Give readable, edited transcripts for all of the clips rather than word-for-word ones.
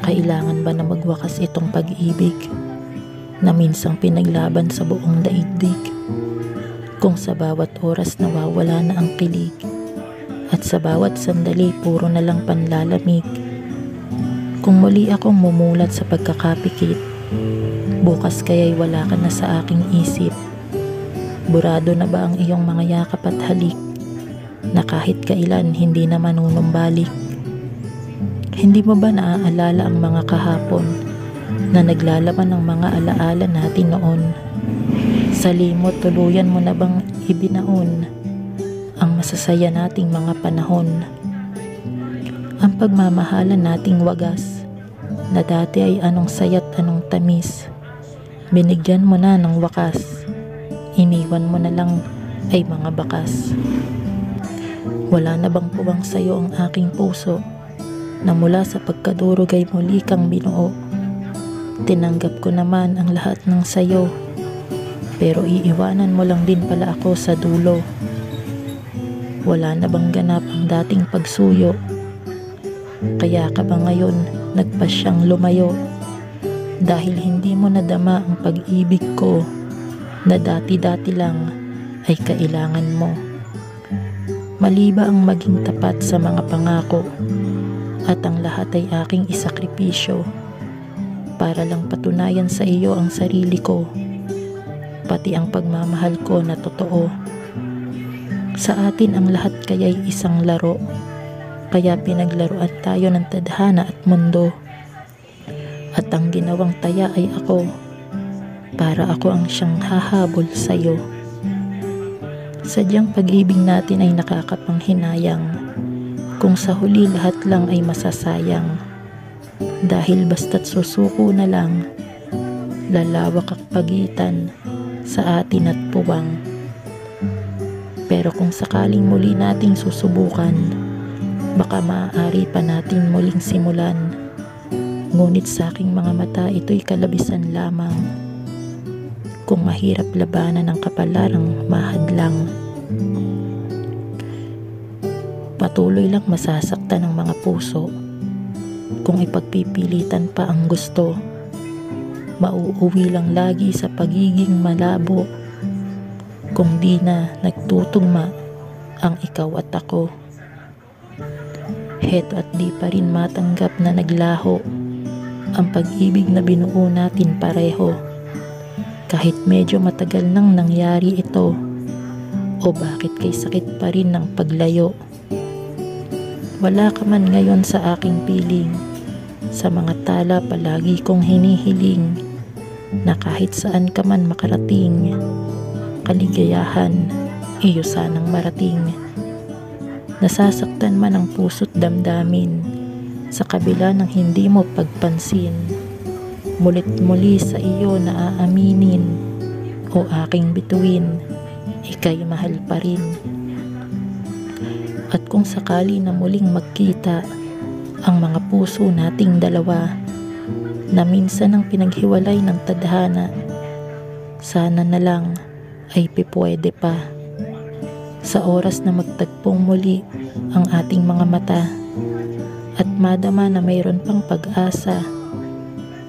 Kailangan ba na magwakas itong pag-ibig na minsang pinaglaban sa buong daigdig? Kung sa bawat oras nawawala na ang kilig at sa bawat sandali puro na lang panlalamig. Kung muli akong mumulat sa pagkakapikit, bukas kaya'y wala ka na sa aking isip. Burado na ba ang iyong mga yakap at halik na kahit kailan hindi na manunumbalik? Hindi mo ba naaalala ang mga kahapon na naglalaman ng mga alaala natin noon? Sa limot tuluyan mo na bang ibinaon ang masasaya nating mga panahon? Ang pagmamahalan nating wagas na dati ay anong saya't anong tamis, binigyan mo na ng wakas, iniwan mo na lang ay mga bakas. Wala na bang puwang sa'yo ang aking puso na mula sa pagkadurog ay muli kang binuo? Tinanggap ko naman ang lahat ng sayo, pero iiwanan mo lang din pala ako sa dulo. Wala na bang ganap ang dating pagsuyo? Kaya ka ba ngayon nagpasyang lumayo? Dahil hindi mo nadama ang pag-ibig ko na dati-dati lang ay kailangan mo. Mali ba ang maging tapat sa mga pangako at ang lahat ay aking isakripisyo para lang patunayan sa iyo ang sarili ko, pati ang pagmamahal ko na totoo? Sa atin ang lahat kaya'y isang laro, kaya pinaglaruan tayo ng tadhana at mundo. At ang ginawang taya ay ako, para ako ang siyang hahabol sa'yo. Sadyang pag-ibig natin ay nakakapanghinayang kung sa huli lahat lang ay masasayang. Dahil basta't susuko na lang, lalawak ang pagitan sa atin at puwang. Pero kung sakaling muli nating susubukan, baka maaari pa natin muling simulan. Ngunit sa aking mga mata ito'y kalabisan lamang. Kung mahirap labanan ang kapalarang mahadlang, patuloy lang masasaktan ng mga puso kung ipagpipilitan pa ang gusto. Mauuwi lang lagi sa pagiging malabo kung di na nagtutugma ang ikaw at ako. Heto at di pa rin matanggap na naglaho ang pag-ibig na binuo natin pareho, kahit medyo matagal nang nangyari ito. O bakit kay sakit pa rin ng paglayo? Wala ka man ngayon sa aking piling, sa mga tala palagi kong hinihiling na kahit saan ka man makarating, kaligayahan iyo sanang marating. Nasasaktan man ang puso't damdamin sa kabila ng hindi mo pagpansin, mulit muli sa iyo na aaminin, o aking bituin, ika'y mahal pa rin. At kung sakali na muling magkita ang mga puso nating dalawa na minsan ang pinaghiwalay ng tadhana, sana na lang ay pipwede pa. Sa oras na magtagpong muli ang ating mga mata at madama na mayroon pang pag-asa,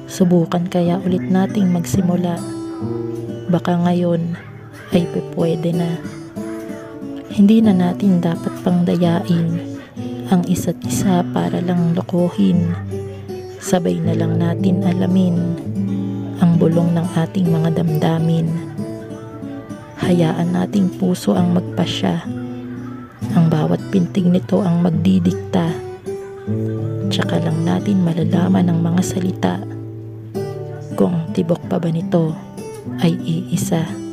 subukan kaya ulit nating magsimula. Baka ngayon ay pipwede na. Hindi na natin dapat pang dayain ang isa't isa para lang lokohin. Sabay na lang natin alamin ang bulong ng ating mga damdamin. Hayaan nating puso ang magpasya, ang bawat pintig nito ang magdidikta. Tsaka lang natin malalaman ang mga salita kung ang tibok pa ba nito ay iisa.